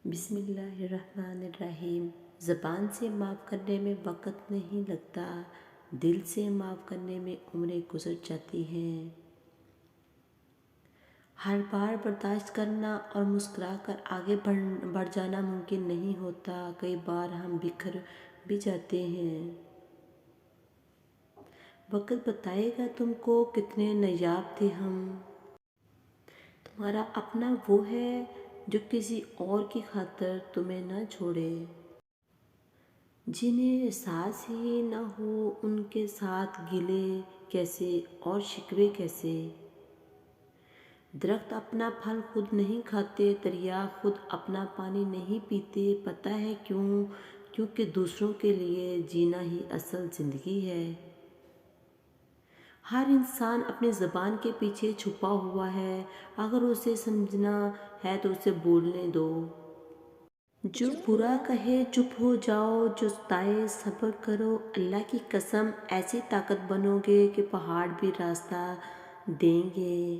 بسم اللہ الرحمن الرحیم۔ زبان سے معاف کرنے میں وقت نہیں لگتا، دل سے معاف کرنے میں عمریں گزر جاتی ہیں۔ ہر بار برداشت کرنا اور مسکرا کر آگے بڑھ جانا ممکن نہیں ہوتا، کئی بار ہم بکھر بھی جاتے ہیں۔ وقت بتائے گا تم کو کتنے نایاب تھے ہم۔ تمہارا اپنا وہ ہے جو کسی اور کی خاطر تمہیں نہ چھوڑے، جنہیں احساس ہی نہ ہو ان کے ساتھ گلے کیسے اور شکوے کیسے۔ درخت اپنا پھل خود نہیں کھاتے، دریا خود اپنا پانی نہیں پیتے، پتہ ہے کیوں؟ کیونکہ دوسروں کے لیے جینا ہی اصل زندگی ہے۔ ہر انسان اپنی زبان کے پیچھے چھپا ہوا ہے، اگر اسے سمجھنا ہے تو اسے بولنے دو۔ جو برا کہے چپ ہو جاؤ، جو ستائے صبر کرو، اللہ کی قسم ایسی طاقت بنو گے کہ پہاڑ بھی راستہ دیں گے۔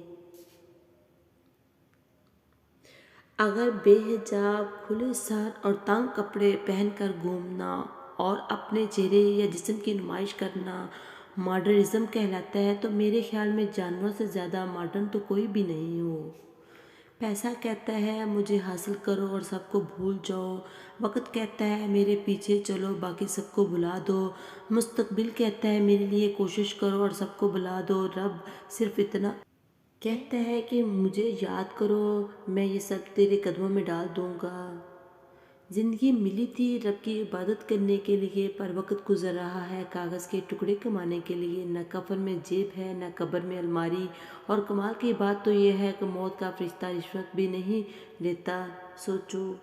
اگر بے حجاب، کھلے سر اور تنگ کپڑے پہن کر گھومنا اور اپنے چہرے یا جسم کی نمائش کرنا ماڈرنزم کہلاتا ہے تو میرے خیال میں جانوروں سے زیادہ ماڈرن تو کوئی بھی نہیں ہو۔ پیسہ کہتا ہے مجھے حاصل کرو اور سب کو بھول جاؤ، وقت کہتا ہے میرے پیچھے چلو باقی سب کو بھلا دو، مستقبل کہتا ہے میرے لیے کوشش کرو اور سب کو بھلا دو، رب صرف اتنا کہتا ہے کہ مجھے یاد کرو، میں یہ سب تیرے قدموں میں ڈال دوں گا۔ زندگی ملی تھی رب کی عبادت کرنے کے لیے، پر وقت گزر رہا ہے کاغذ کے ٹکڑے کمانے کے لیے۔ نہ کفن میں جیب ہے نہ قبر میں الماری، اور کمال کی بات تو یہ ہے کہ موت کا فرشتہ رشوت بھی نہیں لیتا۔ سوچو